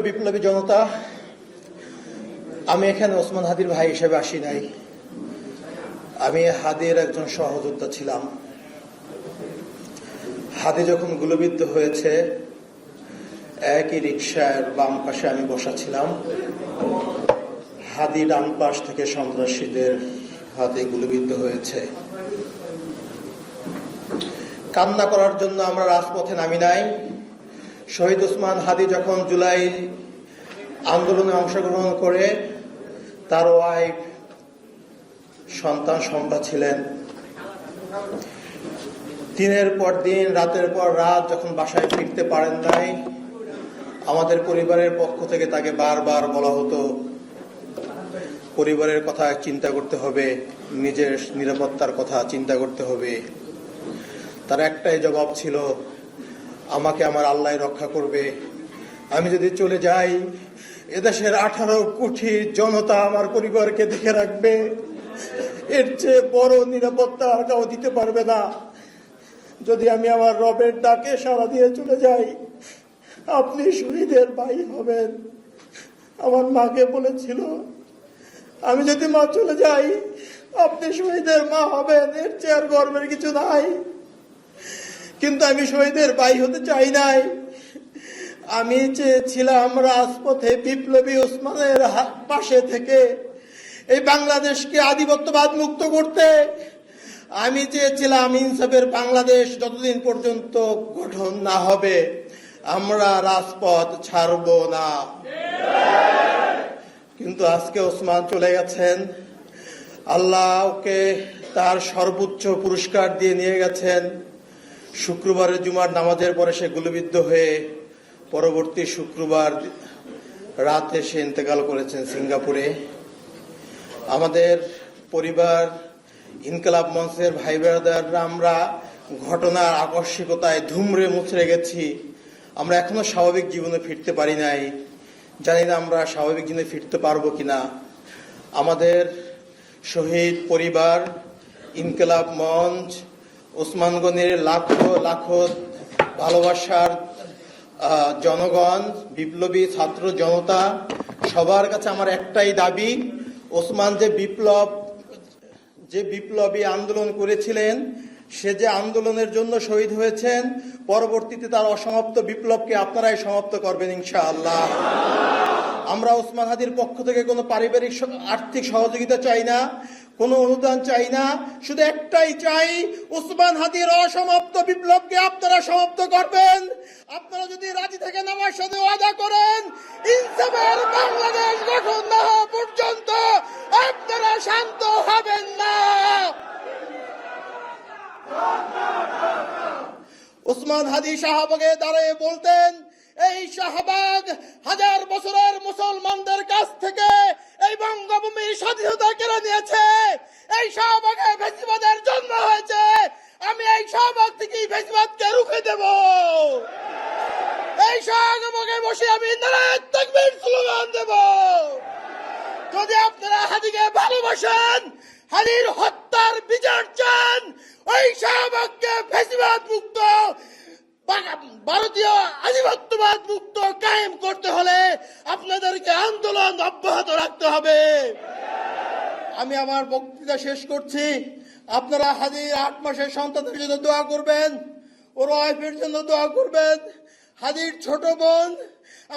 বিপ্লবী জনতা, আমি এখানে ওসমান হাদির ভাই হিসেবে আসি নাই। আমি হাদির একজন সহযোদ্ধা ছিলাম। হাদি যখন গুলিবিদ্ধ হয়েছে, একই রিকশার বাম পাশে আমি বসা ছিলাম। হাদি ডান পাশ থেকে সন্ত্রাসীদের হাতে গুলিবিদ্ধ হয়েছে। কান্না করার জন্য আমরা রাজপথে নামি নাই। শহীদ ওসমান হাদি যখন জুলাই আন্দোলনে অংশগ্রহণ করে, তার ওয়াইফ, সন্তান সম্পা ছিলেন। দিনের পর দিন, রাতের পর রাত যখন বাসায় ফিরতে পারেন নাই, আমাদের পরিবারের পক্ষ থেকে তাকে বারবার বলা হতো পরিবারের কথা চিন্তা করতে হবে, নিজের নিরাপত্তার কথা চিন্তা করতে হবে। তার একটাই জবাব ছিল, আমাকে আমার আল্লাহ রক্ষা করবে। আমি যদি চলে যাই, এদেশের 18 কোটি জনতা আমার পরিবারকে দেখে রাখবে। এর চেয়ে বড় নিরাপত্তা আর কেউ দিতে পারবে না। যদি আমি আমার রবের ডাকে সাড়া দিয়ে চলে যাই, আপনি শহীদের ভাই হবেন। আমার মাকে বলেছিল, আমি যদি মা চলে যাই, আপনি শহীদের মা হবেন। এর চেয়ে আর গর্বের কিছু নাই। কিন্তু আমি শহীদের ভাই হতে চাই নাই। আমি চেয়েছিলাম রাজপথে বিপ্লবী ওসমানের পাশে থেকে এই বাংলাদেশকে আধিপত্যবাদ মুক্ত করতে। আমি চেয়েছিলাম ইনসাফের বাংলাদেশ যতদিন পর্যন্ত গঠন না হবে, আমরা রাজপথ ছাড়ব না। কিন্তু আজকে ওসমান চলে গেছেন। আল্লাহ ওকে তার সর্বোচ্চ পুরস্কার দিয়ে নিয়ে গেছেন। শুক্রবারের জুমার নামাজের পরে সে গুলিবিদ্ধ হয়ে পরবর্তী শুক্রবার রাতে সে ইন্তেকাল করেছেন সিঙ্গাপুরে। আমাদের পরিবার, ইনকলাব মঞ্চের ভাই ব্রাদাররা আমরা ঘটনার আকস্মিকতায় ধুমড়ে মুচড়ে গেছি। আমরা এখনো স্বাভাবিক জীবনে ফিরতে পারি নাই। জানি না আমরা স্বাভাবিক জীবনে ফিরতে পারবো কিনা। আমাদের শহীদ পরিবার, ইনকলাব মঞ্চ, ওসমানগণের লাখো লাখো ভালোবাসার জনগণ, বিপ্লবী ছাত্র জনতা, সবার কাছে আমার একটাই দাবি, ওসমান যে বিপ্লবী আন্দোলন করেছিলেন, সে যে আন্দোলনের জন্য শহীদ হয়েছেন, পরবর্তীতে তার অসমাপ্ত বিপ্লবকে আপনারাই সমাপ্ত করবেন ইনশাআল্লাহ। আমরা ওসমান হাদির পক্ষ থেকে কোনো পারিবারিক আর্থিক সহযোগিতা চাই না, কোনো অনুদান চাই না। শুধু একটাই চাই, ওসমান হাদির অসমাপ্ত বিপ্লবকে আপনারা সমাপ্ত করবেন। আপনারা যদি রাজি থাকেন, আমার সাথে ওয়াদা করেন, ইনসাফের বাংলাদেশ গঠন না হওয়া পর্যন্ত আপনারা শান্ত হবেন না। ওসমান হাদি শাহবাগে দাঁড়িয়ে বলতেন, এই শাহবাগ হাজার বছরের মুসলমানদের কাছ থেকে এই বঙ্গভূমির স্বাধীনতা কেড়ে নিয়েছে। এই শাহবাগে ফ্যাসিবাদের জন্ম হয়েছে। আমি এই শাহবাগ থেকে ফ্যাসিবাদকে রুখে দেব। এই শাহবাগে বসে আমি নারায়ে তাকবীর স্লোগান দেব। যদি আপনারা হাদিকে ভালোবাসেন, হাদির হত্যার বিচার চান, ওই শাহবাগকে ফ্যাসিবাদ মুক্ত, ভারতীয় আধিপত্যবাদ মুক্ত কায়েম করতে হলে আপনাদেরকে আন্দোলন অব্যাহত রাখতে হবে। আমি আমার বক্তৃতা শেষ করছি। আপনারা হাদির 8 মাসের সন্তানের জন্য দোয়া করবেন, ওর ওয়াইফের জন্য দোয়া করবেন। হাদির ছোট বোন,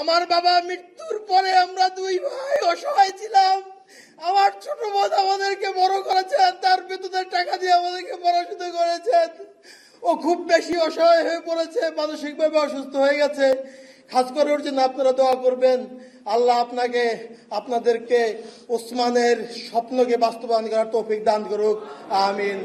আমার বাবা মৃত্যুর পরে আমরা 2 ভাই অসহায় ছিলাম। আমার ছোট বোন আমাদেরকে বড় করেছেন, তার বেতনের টাকা দিয়ে আমাদেরকে পড়াশোনা করেছেন। ও খুব বেশি অসহায় হয়ে পড়েছে, মানসিকভাবে অসুস্থ হয়ে গেছে। খাস করে ওর জন্য আপনারা দোয়া করবেন। আল্লাহ আপনাদেরকে ওসমানের স্বপ্নকে বাস্তবায়ন করার তৌফিক দান করুক। আমিন।